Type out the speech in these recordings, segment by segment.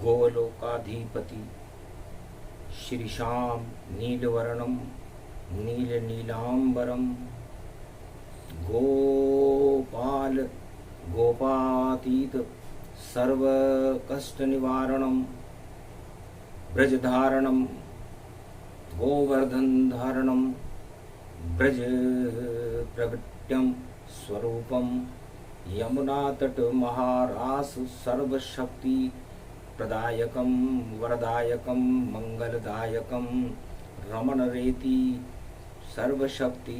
गोलोकाधिपति श्री श्याम नीलवर्णम नीलनीलांबरम गोपाल गोपातीत सर्व कष्ट निवारणम ब्रजधारणम गोवर्धन धारणम ब्रज प्रगट्यम स्वरूपम यमुना तट महारास सर्वशक्ति प्रदायकम वरदायकम मंगलदायकम रमण रेति सर्वशक्ति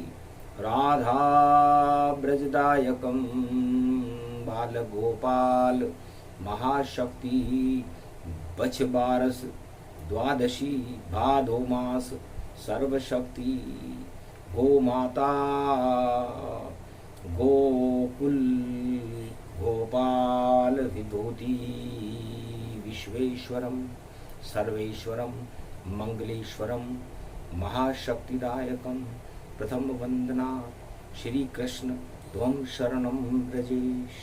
राधा ब्रजदायकम बाल गोपाल महाशक्ति बछ बारस द्वादशी भादो मास सर्वशक्ति गोमाता गोकुल गोपाल विभूति विश्वेश्वरम सर्वेश्वरम मंगलेश्वरम महाशक्तिदायकम प्रथम वंदना श्री कृष्ण त्वं शरणं ब्रजेश।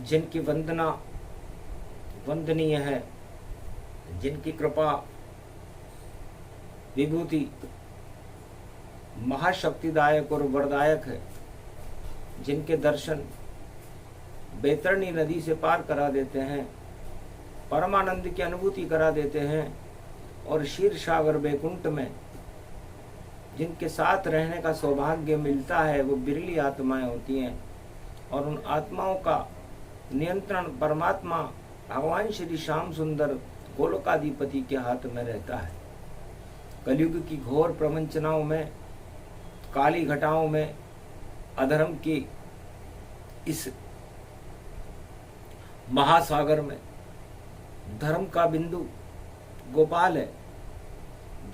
जिनकी वंदना वंदनीय है, जिनकी कृपा विभूति महाशक्तिदायक और वरदायक है, जिनके दर्शन बैतरणी नदी से पार करा देते हैं, परमानंद की अनुभूति करा देते हैं और क्षीर सागर बैकुंठ में जिनके साथ रहने का सौभाग्य मिलता है, वो बिरली आत्माएं होती हैं। और उन आत्माओं का नियंत्रण परमात्मा भगवान श्री श्याम सुंदर गोलोकाधिपति के हाथ में रहता है। कलयुग की घोर प्रवंचनाओं में, काली घटाओं में, अधर्म की इस महासागर में धर्म का बिंदु गोपाल है,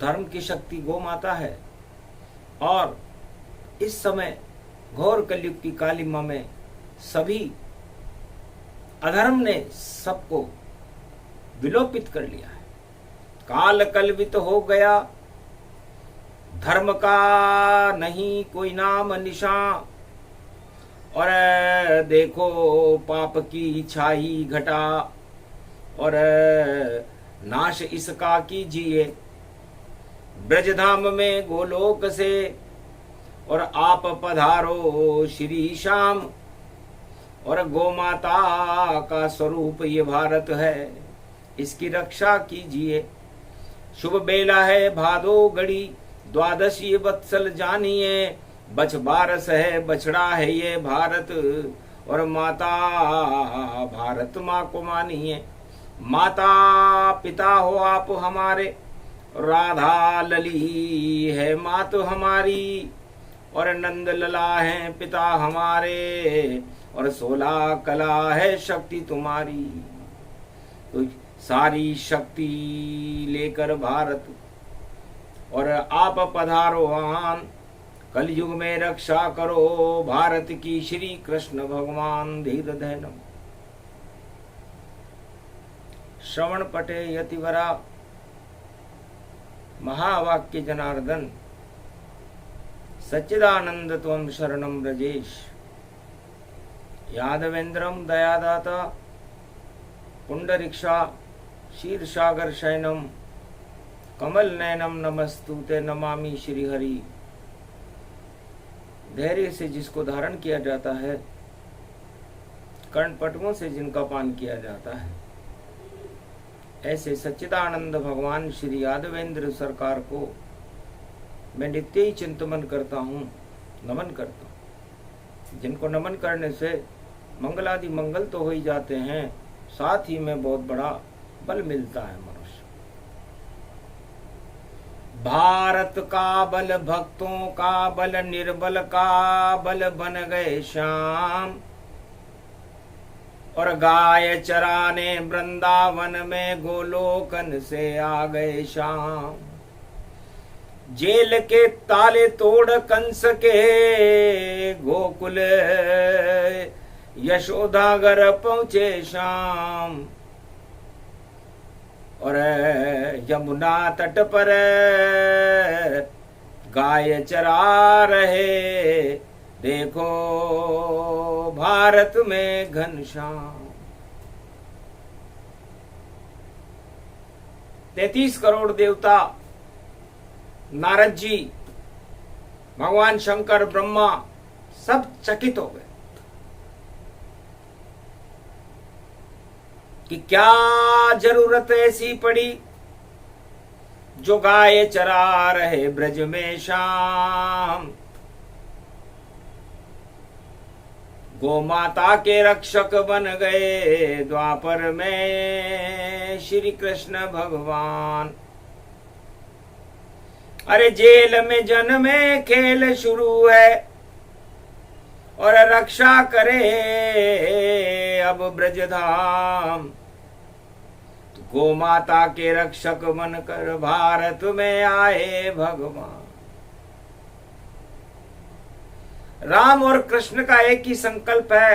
धर्म की शक्ति गो माता है। और इस समय घोर कलयुग की कालिमा में सभी अधर्म ने सबको विलोपित कर लिया है। काल कलवित हो गया, धर्म का नहीं कोई नाम निशान। और देखो पाप की छाई घटा और नाश इसका कीजिए ब्रजधाम में गोलोक से। और आप पधारो श्री श्याम, और गोमाता का स्वरूप ये भारत है, इसकी रक्षा कीजिए। शुभ बेला है भादो गड़ी, द्वादशी वत्सल जानिए। बछ बारस है बछड़ा है ये भारत, और माता भारत माँ को मानिए। माता पिता हो आप हमारे, राधा लली है मात हमारी। और नंद लला है पिता हमारे, और 16 कला है शक्ति तुम्हारी। तो सारी शक्ति लेकर भारत, और आप पधारो आन, कलयुग में रक्षा करो भारत की श्री कृष्ण भगवान धीर धैनम। श्रवण पटे यतिवरा महावाक्य जनार्दन, सच्चिदानंद त्वं शरणं ब्रजेश। यादवेंद्रम दयादाता, पुंडरीक्षा क्षीरसागर शयनम, कमल नयनम नमस्तुते नमामि श्री हरि। धैर्य से जिसको धारण किया जाता है, कर्णपटुओं से जिनका पान किया जाता है, ऐसे सच्चिदानंद भगवान श्री यादवेंद्र सरकार को मैं नित्य ही चिंतन करता हूँ, नमन करता हूँ। जिनको नमन करने से मंगलादि मंगल तो हो ही जाते हैं, साथ ही में बहुत बड़ा बल मिलता है मनुष्य। भारत का बल भक्तों का बल, निर्बल का बल बन गए श्याम। और गाय चराने वृंदावन में गोलोकन से आ गए श्याम। जेल के ताले तोड़ कंस के गोकुल यशोदागर पहुंचे श्याम। और यमुना तट पर गाय चरा रहे, देखो भारत में घनश्याम। 33 करोड़ देवता, नारद जी, भगवान शंकर, ब्रह्मा सब चकित हो गए कि क्या जरूरत ऐसी पड़ी जो गाय चरा रहे ब्रज में शाम। गो माता के रक्षक बन गए द्वापर में श्री कृष्ण भगवान। अरे जेल में जन्मे खेल शुरू है और रक्षा करे अब ब्रजधाम। तो गो माता के रक्षक बनकर भारत में आए भगवान। राम और कृष्ण का एक ही संकल्प है।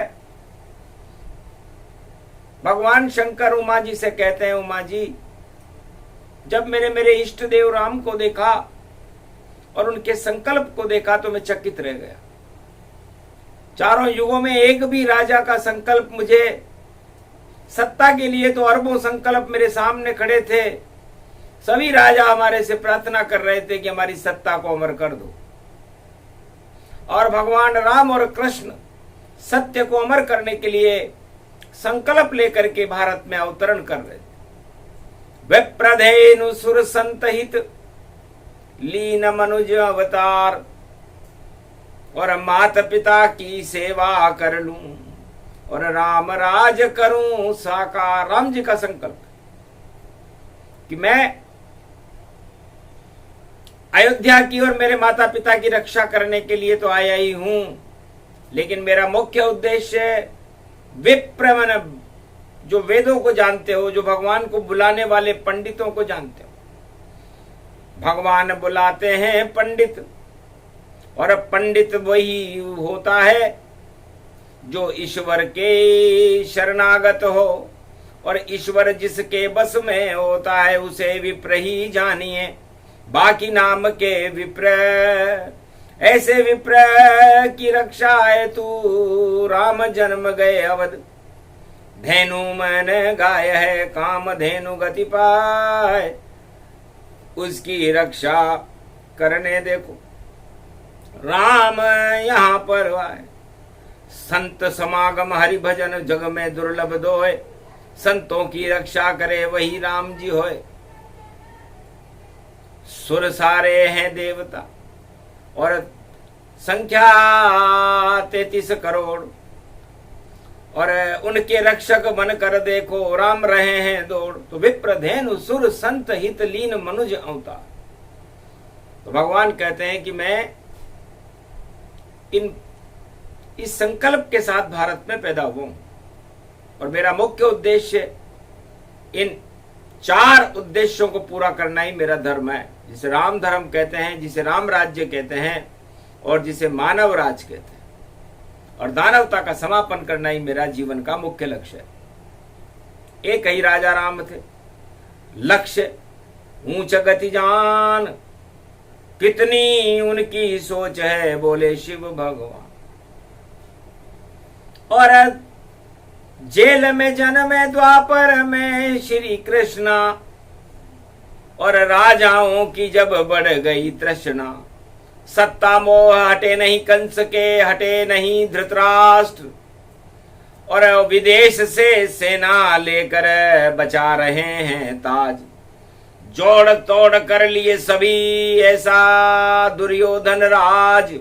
भगवान शंकर उमा जी से कहते हैं, उमा जी, जब मैंने मेरे इष्ट देव राम को देखा और उनके संकल्प को देखा तो मैं चकित रह गया। चारों युगों में एक भी राजा का संकल्प मुझे, सत्ता के लिए तो अरबों संकल्प मेरे सामने खड़े थे, सभी राजा हमारे से प्रार्थना कर रहे थे कि हमारी सत्ता को अमर कर दो। और भगवान राम और कृष्ण सत्य को अमर करने के लिए संकल्प लेकर के भारत में अवतरण कर रहे थे। विप्रधेनु सुर संतहित लीन मनुज अवतार, और माता पिता की सेवा कर लूं और राम राज करूं साकार। राम जी का संकल्प कि मैं अयोध्या की और मेरे माता पिता की रक्षा करने के लिए तो आया ही हूं, लेकिन मेरा मुख्य उद्देश्य विप्र मन, जो वेदों को जानते हो, जो भगवान को बुलाने वाले पंडितों को जानते हो। भगवान बुलाते हैं पंडित, और पंडित वही होता है जो ईश्वर के शरणागत हो, और ईश्वर जिसके बस में होता है उसे विप्र ही जानिए। बाकी नाम के विप्र, ऐसे विप्र की रक्षा है तू राम जन्म गए अवध। धेनु मन गाय है काम धेनु गति पाए, उसकी रक्षा करने देखो राम यहाँ पर आए। संत समागम हरि भजन जग में दुर्लभ दोए, संतों की रक्षा करे वही राम जी होए। सुर सारे हैं देवता और संख्या 33 करोड़, और उनके रक्षक बनकर देखो राम रहे हैं दौड़। तो विप्र धेनु सुर संत हित लीन मनुज अवतार। तो भगवान कहते हैं कि मैं इस संकल्प के साथ भारत में पैदा हुआ हूं, और मेरा मुख्य उद्देश्य इन 4 उद्देश्यों को पूरा करना ही मेरा धर्म है, जिसे राम धर्म कहते हैं, जिसे राम राज्य कहते हैं, और जिसे मानव राज कहते हैं। और दानवता का समापन करना ही मेरा जीवन का मुख्य लक्ष्य है। एक ही राजा राम थे, लक्ष्य ऊंच गति जान, कितनी उनकी सोच है बोले शिव भगवान। और जेल में जन्मे द्वापर में श्री कृष्णा, और राजाओं की जब बढ़ गई तृष्णा। सत्ता मोह हटे नहीं कंस के, हटे नहीं धृतराष्ट्र, और विदेश से सेना लेकर बचा रहे हैं ताज। जोड़ तोड़ कर लिए सभी ऐसा दुर्योधन राज,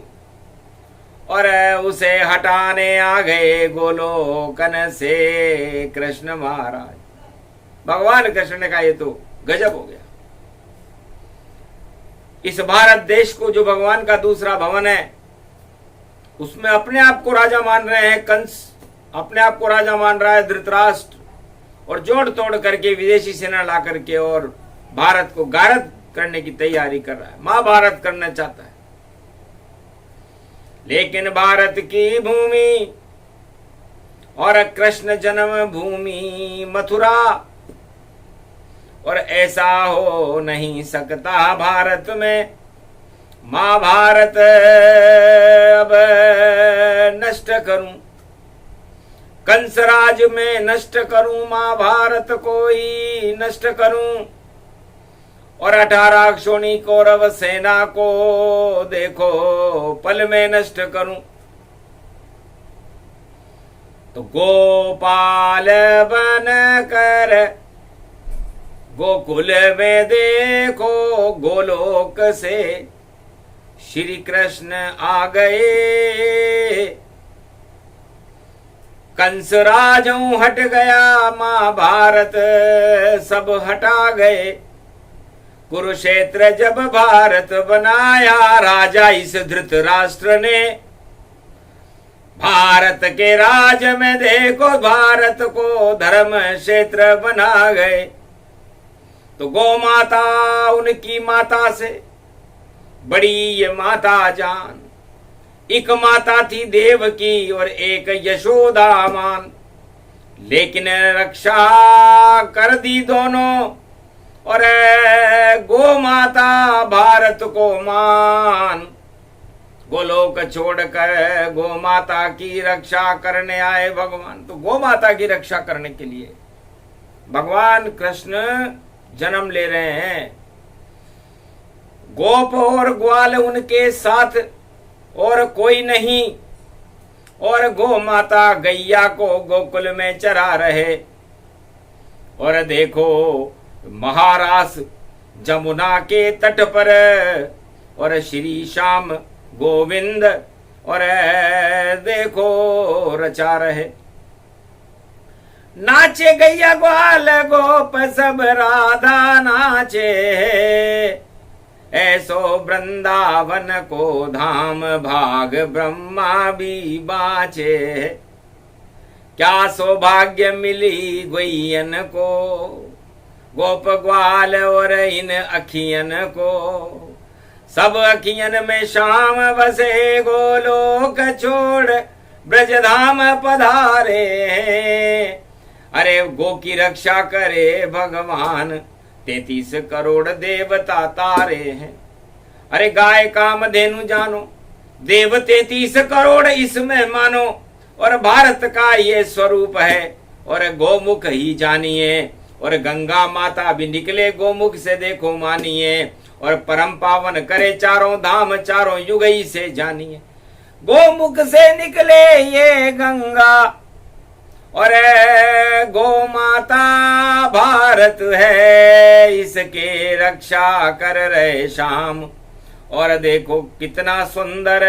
और उसे हटाने आ गए गोलोकन से कृष्ण महाराज। भगवान कृष्ण ने कहा ये तो गजब हो गया। इस भारत देश को जो भगवान का दूसरा भवन है, उसमें अपने आप को राजा मान रहे हैं कंस, अपने आप को राजा मान रहा है धृतराष्ट्र, और जोड़ तोड़ करके विदेशी सेना ला करके और भारत को गारद करने की तैयारी कर रहा है, महाभारत करना चाहता है। लेकिन भारत की भूमि और कृष्ण जन्म भूमि मथुरा, और ऐसा हो नहीं सकता भारत में महाभारत अब नष्ट करूं, कंसराज में नष्ट करूं महाभारत को ही नष्ट करूं। और 18 क्षोणी कौरव सेना को देखो पल में नष्ट करूं। तो गोपाल बन कर गोकुल में देखो गोलोक से श्री कृष्ण आ गए। कंस राजों हट गया, महाभारत सब हटा गए। कुरुक्षेत्र जब भारत बनाया, राजा इस धृतराष्ट्र ने भारत के राज में देखो भारत को धर्म क्षेत्र बना गए। तो गौ माता उनकी माता से बड़ी ये माता जान, एक माता थी देवकी और एक यशोदा मान, लेकिन रक्षा कर दी दोनों और गो माता भारत को मान। गोलोक छोड़कर गो माता की रक्षा करने आए भगवान। तो गो माता की रक्षा करने के लिए भगवान कृष्ण जन्म ले रहे हैं। गोप और ग्वाल उनके साथ और कोई नहीं, और गो माता गैया को गोकुल में चरा रहे। और देखो महारास जमुना के तट पर और श्री श्याम गोविंद और देखो रचा रहे। नाचे गैया ग्वाल गोप सब राधा नाचे, ऐसो वृंदावन को धाम भाग ब्रह्मा भी बाचे। क्या सौभाग्य मिली गोयन को, गोप ग्वाल और इन अखियन को। सब अखियन में श्याम बसे, गोलोक छोड़ ब्रजधाम पधारे। अरे गो की रक्षा करे भगवान, 33 करोड़ देवता तारे हैं। अरे गाय कामधेनु जानो, देव 33 करोड़ इसमें मानो। और भारत का ये स्वरूप है, और गोमुख ही जानिए। और गंगा माता भी निकले गोमुख से देखो मानिए। और परम पावन करे चारों धाम, चारों युग ही से जानिए। गोमुख से निकले ये गंगा, और गो माता भारत है, इसके रक्षा कर रहे श्याम। और देखो कितना सुंदर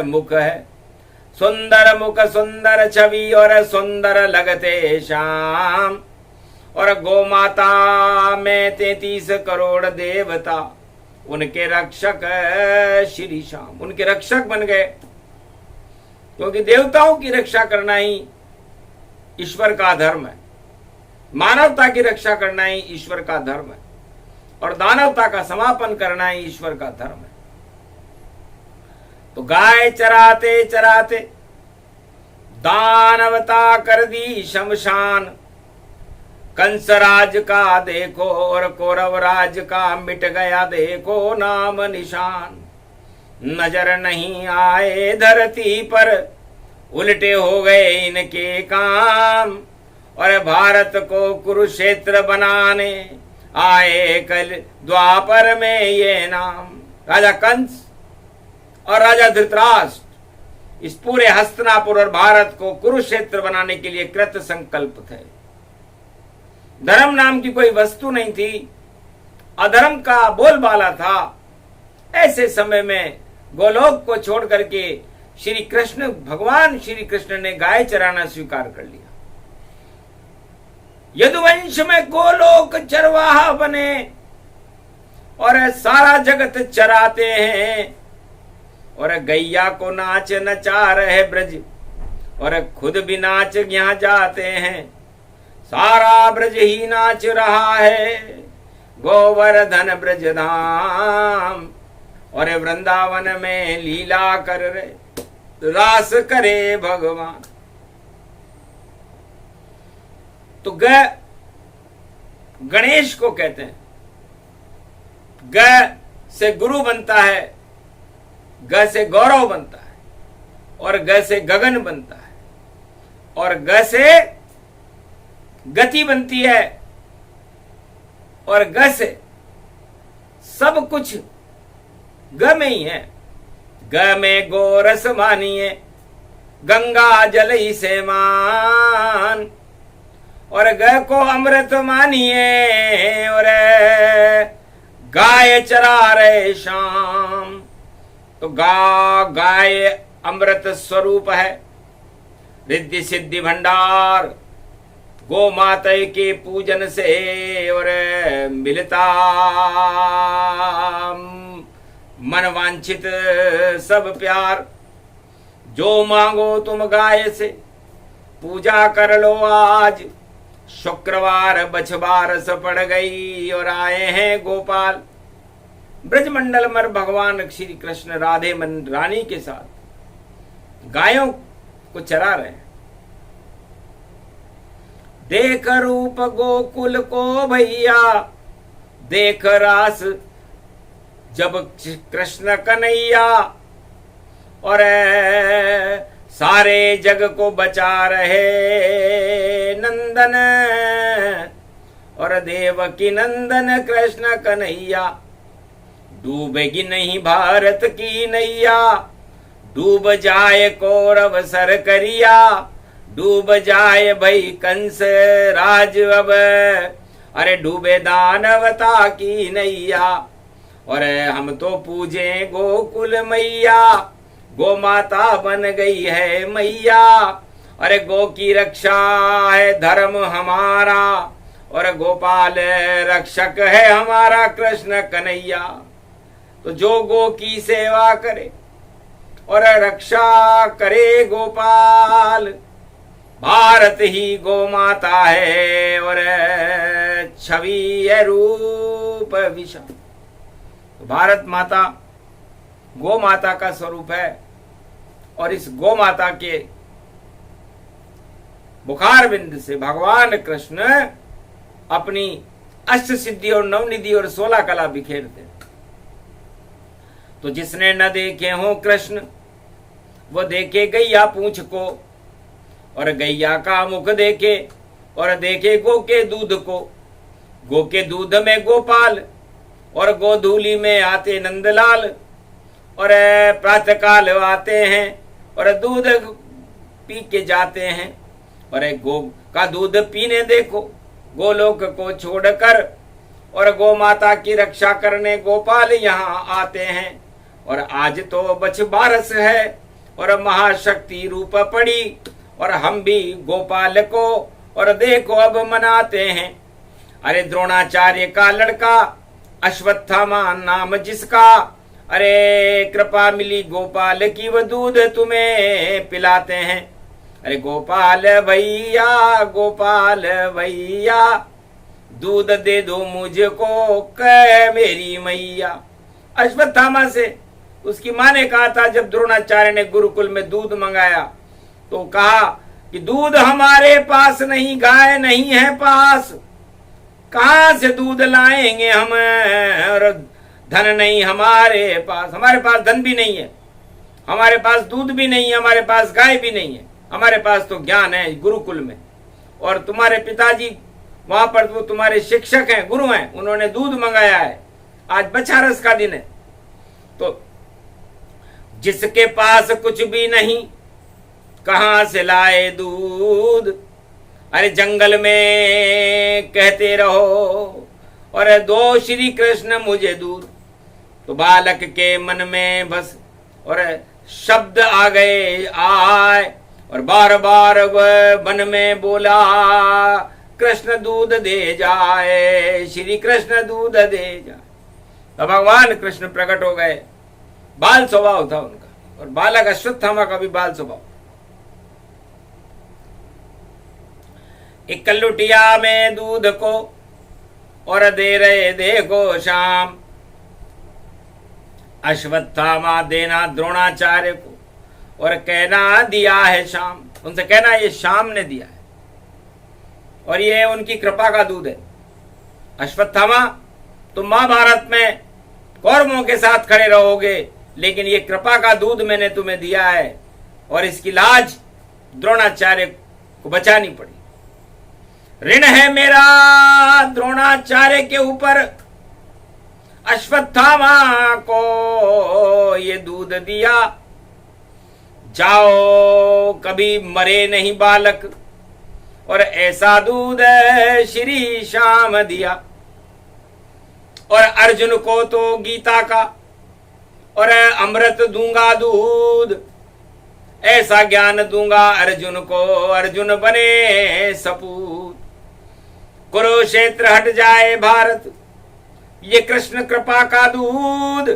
मुख है, सुंदर मुख सुंदर छवि और सुंदर लगते श्याम। और गो माता में 33 करोड़ देवता, उनके रक्षक श्री श्याम, उनके रक्षक बन गए। क्योंकि देवताओं की रक्षा करना ही ईश्वर का धर्म है, मानवता की रक्षा करना ही ईश्वर का धर्म है, और दानवता का समापन करना ही ईश्वर का धर्म है। तो गाय चराते चराते दानवता कर दी शमशान। कंस राज का देखो और कौरव राज का मिट गया देखो नाम निशान। नजर नहीं आए धरती पर, उल्टे हो गए इनके काम। और भारत को कुरुक्षेत्र बनाने आए कल द्वापर में ये नाम। राजा कंस और राजा धृतराष्ट्र इस पूरे हस्तिनापुर और भारत को कुरुक्षेत्र बनाने के लिए कृत संकल्प थे। धर्म नाम की कोई वस्तु नहीं थी, अधर्म का बोलबाला था। ऐसे समय में गोलोक को छोड़ करके श्री कृष्ण, भगवान श्री कृष्ण ने गाय चराना स्वीकार कर लिया। यदुवंश में गोलोक चरवाहा बने और सारा जगत चराते हैं। और गैया को नाच नचा रहे ब्रज, और खुद भी नाच यहाँ जाते हैं। सारा ब्रज ही नाच रहा है, गोवर्धन ब्रज धाम। और वृंदावन में लीला कर रहे, रास करे भगवान। तो गणेश को कहते हैं। ग से गुरु बनता है, ग से गौरव बनता है, और ग से गगन बनता है, और ग से गति बनती है। और ग से सब कुछ ग में ही है। ग में गोरस मानिए गंगा जल ही से मान, और ग को अमृत मानिए और गाय चरा रहे शाम। तो गाय अमृत स्वरूप है, रिद्धि सिद्धि भंडार गो माता के पूजन से और मिलता मन वांछित सब प्यार। जो मांगो तुम गाय से पूजा कर लो आज, शुक्रवार बछबारस पड़ गई और आए हैं गोपाल। ब्रजमंडल मर भगवान श्री कृष्ण राधे मन रानी के साथ गायों को चरा रहे हैं। देख रूप गोकुल को भैया, देख रास जब कृष्ण कन्हैया, और सारे जग को बचा रहे नंदन, और देवकी नंदन कृष्ण कन्हैया। डूबेगी नहीं भारत की नैया, डूब जाए कौरव सर करिया, डूब जाए भई कंस राज अब, अरे डूबे दानवता की नैया। और हम तो पूजे गोकुल मैया, गो माता बन गई है मैया। अरे गो की रक्षा है धर्म हमारा, और गोपाल रक्षक है हमारा कृष्ण कन्हैया। तो जो गो की सेवा करे और रक्षा करे गोपाल, भारत ही गो माता है और छवि है रूप विशाल। तो भारत माता गो माता का स्वरूप है, और इस गो माता के बुखार बिंद से भगवान कृष्ण अपनी अष्ट सिद्धि और नवनिधि और 16 कला बिखेरते। तो जिसने न देखे हो कृष्ण वो देखे गैया पूंछ को, और गैया का मुख देखे और देखे गो के दूध को। गो के दूध में गोपाल और गोधूली में आते नंदलाल, और प्रातः काल आते हैं और दूध पी के जाते हैं। और गो का दूध पीने देखो गोलोक को छोड़कर, और गो माता की रक्षा करने गोपाल यहाँ आते हैं। और आज तो बछबारस है और महाशक्ति रूप पड़ी, और हम भी गोपाल को और देखो अब मनाते हैं। अरे द्रोणाचार्य का लड़का अश्वत्थामा नाम जिसका, अरे कृपा मिली गोपाल की वो दूध तुम्हें पिलाते हैं। अरे गोपाल भैया गोपाल भैया, दूध दे दो मुझको कह मेरी मैया। अश्वत्थामा से उसकी माँ ने कहा था, जब द्रोणाचार्य ने गुरुकुल में दूध मंगाया तो कहा कि दूध हमारे पास नहीं, गाय नहीं है पास, कहां से दूध लाएंगे हम, और धन नहीं हमारे पास धन भी नहीं है, हमारे पास दूध भी नहीं है, हमारे पास गाय भी नहीं है, हमारे पास तो ज्ञान है गुरुकुल में। और तुम्हारे पिताजी वहां पर वो तुम्हारे शिक्षक हैं, गुरु हैं, उन्होंने दूध मंगाया है, आज बछारस का दिन है। तो जिसके पास कुछ भी नहीं कहां से लाए दूध, अरे जंगल में कहते रहो और दो श्री कृष्ण मुझे दूध। तो बालक के मन में बस और शब्द आ गए आए, और बार बार वह वन में बोला कृष्ण दूध दे जाए, श्री कृष्ण दूध दे जाए। तो भगवान कृष्ण प्रकट हो गए। बाल स्वभाव था उनका, और बालक अश्वत्थामा का भी बाल स्वभाव। एक लुटिया में दूध को और दे रहे देखो शाम, अश्वत्थामा देना द्रोणाचार्य को और कहना दिया है शाम। उनसे कहना ये शाम ने दिया है, और ये उनकी कृपा का दूध है। अश्वत्थामा तुम महाभारत में कौरवों के साथ खड़े रहोगे, लेकिन ये कृपा का दूध मैंने तुम्हें दिया है, और इसकी लाज द्रोणाचार्य को बचानी पड़ी। ऋण है मेरा द्रोणाचार्य के ऊपर, अश्वत्थामा को ये दूध दिया, जाओ कभी मरे नहीं बालक, और ऐसा दूध श्री श्याम दिया। और अर्जुन को तो गीता का और अमृत दूंगा दूध, ऐसा ज्ञान दूंगा अर्जुन को, अर्जुन बने सपूत। कुरुक्षेत्र हट जाए भारत, ये कृष्ण कृपा का दूध,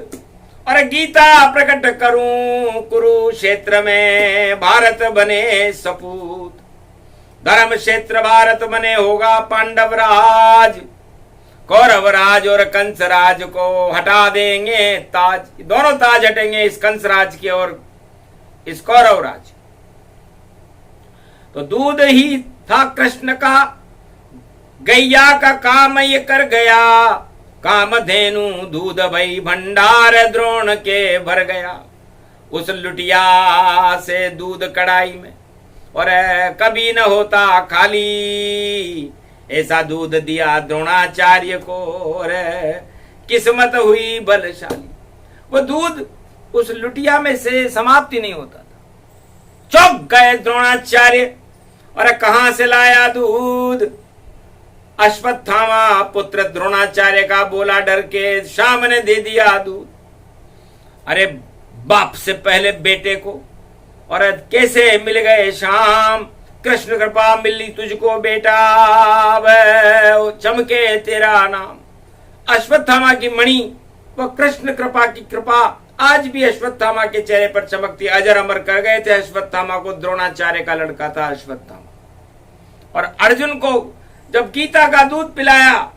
और गीता प्रकट करूं कुरुक्षेत्र में, भारत बने सपूत। धर्म क्षेत्र भारत बने होगा पांडव राज, कौरव राज और कंस राज को हटा देंगे ताज, दोनों ताज हटेंगे, इस कंस राज के और इस कौरव राज। तो दूध ही था कृष्ण का, गैया का काम ये कर गया, कामधेनु दूध भई भंडार द्रोण के भर गया। उस लुटिया से दूध कड़ाई में, और कभी न होता खाली, ऐसा दूध दिया द्रोणाचार्य को, और किस्मत हुई बलशाली। वो दूध उस लुटिया में से समाप्ति नहीं होता था। चौंक गए द्रोणाचार्य, और कहां से लाया दूध? अश्वत्थामा पुत्र द्रोणाचार्य का बोला डर के, श्याम ने दे दिया दूध। अरे बाप से पहले बेटे को, और कैसे मिल गए श्याम, कृष्ण कृपा मिली तुझको बेटा, चमके तेरा नाम। अश्वत्थामा की मणि, वो कृष्ण कृपा की कृपा आज भी अश्वत्थामा के चेहरे पर चमकती, अजर अमर कर गए थे अश्वत्थामा को। द्रोणाचार्य का लड़का था अश्वत्थामा। और अर्जुन को जब गीता का दूध पिलाया,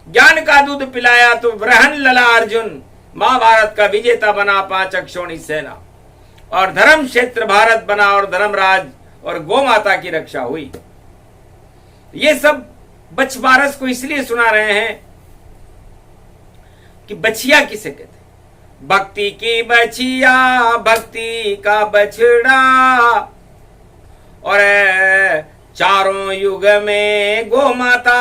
ज्ञान का दूध पिलाया, तो वृहन लला अर्जुन महाभारत का विजेता बना, 5 अक्षौणी सेना, और धर्म क्षेत्र भारत बना, और धर्मराज और गौ माता की रक्षा हुई। ये सब बछबारस को इसलिए सुना रहे हैं कि बछिया किसे कहते हैं? भक्ति की बछिया, भक्ति का बछड़ा, और चारों युग में गौ माता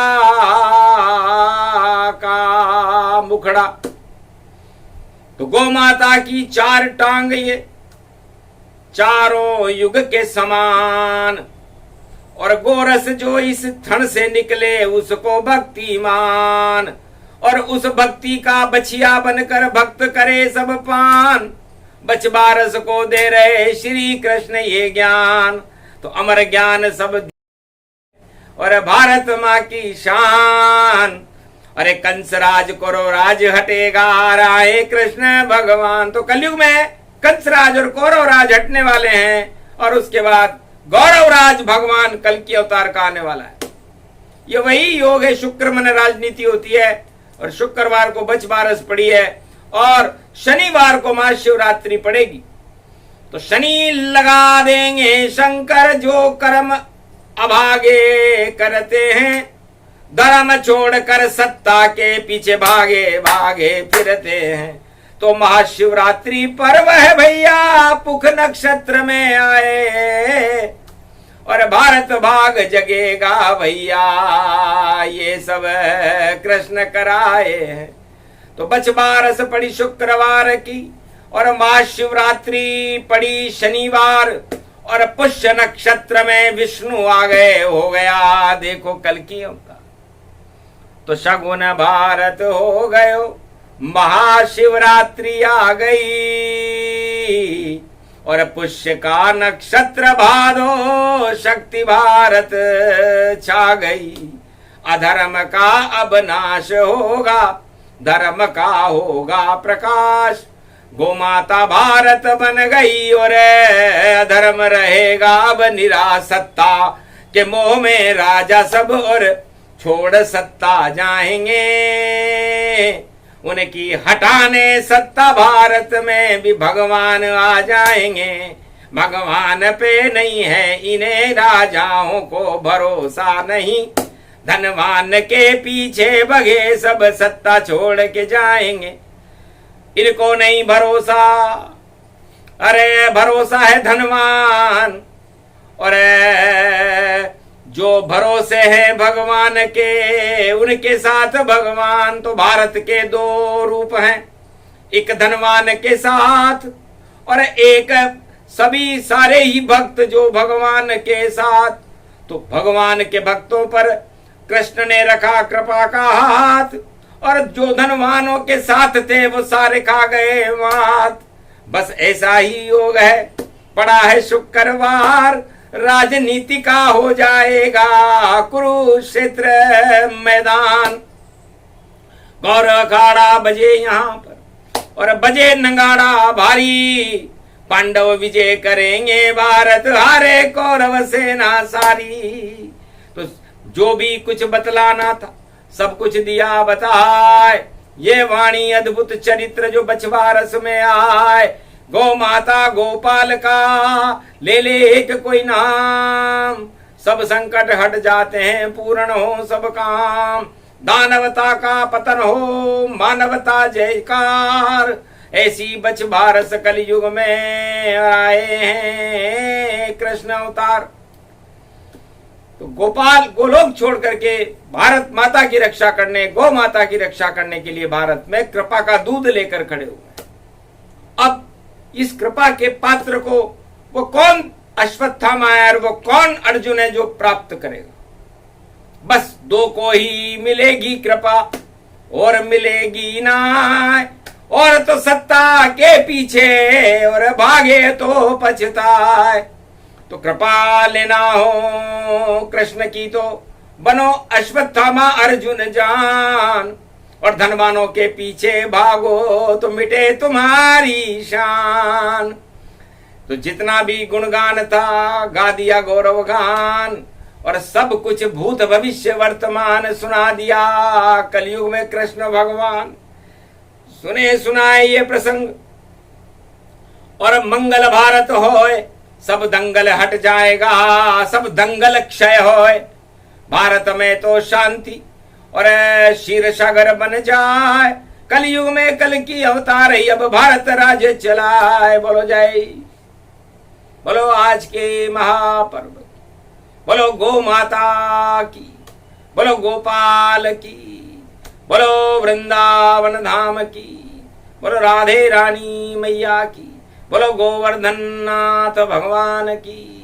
का मुखड़ा। तो गौ माता की 4 टांग ये चारों युग के समान, और गोरस जो इस थन से निकले उसको भक्तिमान, और उस भक्ति का बछिया बनकर भक्त करे सब पान। बछबारस को दे रहे श्री कृष्ण ये ज्ञान, तो अमर ज्ञान सब, और भारत माँ की शान। अरे कंसराज कौरव राज हटेगा, राहे कृष्ण भगवान। तो कलयुग में कंसराज और कौरव राज हटने वाले हैं, और उसके बाद गौरव राज भगवान कल की अवतार का आने वाला है। ये वही योग है, शुक्र मन राजनीति होती है, और शुक्रवार को बछबारस पड़ी है, और शनिवार को महाशिवरात्रि पड़ेगी। तो शनि लगा देंगे शंकर, जो कर्म अभागे करते हैं, धर्म छोड़कर सत्ता के पीछे भागे भागे फिरते हैं। तो महाशिवरात्रि पर्व है भैया, पुख नक्षत्र में आए, और भारत भाग जगेगा भैया, ये सब कृष्ण कराए हैं। तो बछबारस पड़ी शुक्रवार की, और महाशिवरात्रि पड़ी शनिवार, और पुष्य नक्षत्र में विष्णु आ गए, हो गया देखो कल की अवतार। तो शगुन भारत हो गयो, महाशिवरात्रि आ गई, और पुष्य का नक्षत्र भादो, शक्ति भारत छा गई। अधर्म का अब नाश होगा, धर्म का होगा प्रकाश। गोमाता भारत बन गई, और अधर्म रहेगा अब निरासत्ता के मोह में राजा सब, और छोड़ सत्ता जाएंगे उनकी हटाने सत्ता। भारत में भी भगवान आ जाएंगे, भगवान पे नहीं है इन्हें राजाओं को भरोसा नहीं। धनवान के पीछे भगे सब, सत्ता छोड़ के जाएंगे, इनको नहीं भरोसा। अरे भरोसा है धनवान, और जो भरोसे हैं भगवान के उनके साथ भगवान। तो भारत के दो रूप हैं, एक धनवान के साथ और एक सभी सारे ही भक्त जो भगवान के साथ। तो भगवान के भक्तों पर कृष्ण ने रखा कृपा का हाथ और जो धनवानों के साथ थे वो सारे खा गए मात। बस ऐसा ही योग है, पड़ा है शुक्रवार, राजनीति का हो जाएगा कुरुक्षेत्र मैदान। गौर अखाड़ा बजे यहाँ पर और बजे नगाड़ा भारी, पांडव विजय करेंगे भारत हारे कौरव सेना सारी। तो जो भी कुछ बतलाना था सब कुछ दिया बताए, ये वाणी अद्भुत चरित्र जो बछवा रस में आए। गौ माता गोपाल का ले ले एक कोई नाम, सब संकट हट जाते हैं पूर्ण हो सब काम। दानवता का पतन हो मानवता जयकार, ऐसी बच भारत कलयुग में आए हैं कृष्ण अवतार। तो गोपाल गोलोक छोड़ करके भारत माता की रक्षा करने, गौ माता की रक्षा करने के लिए भारत में कृपा का दूध लेकर खड़े हुए हैं। अब इस कृपा के पात्र को वो कौन अश्वत्थामा है और वो कौन अर्जुन है जो प्राप्त करेगा? बस दो को ही मिलेगी कृपा और मिलेगी ना, और तो सत्ता के पीछे और भागे तो पछताए। तो कृपा लेना हो कृष्ण की तो बनो अश्वत्थामा अर्जुन जान, और धनवानों के पीछे भागो तो मिटे तुम्हारी शान। तो जितना भी गुणगान था गा दिया गौरव गान, और सब कुछ भूत भविष्य वर्तमान सुना दिया कलयुग में कृष्ण भगवान। सुने सुनाए ये प्रसंग और मंगल भारत होए, सब दंगल हट जाएगा, सब दंगल क्षय होए। भारत में तो शांति और क्षीर सागर बन जाए, कलयुग में कल की अवतार ही अब भारत राज्य चलाए। बोलो जय, बोलो आज के महापर्व, बोलो गौ माता की, बोलो गोपाल की, बोलो वृंदावन धाम की, बोलो राधे रानी मैया की, बोलो गोवर्धन नाथ भगवान की।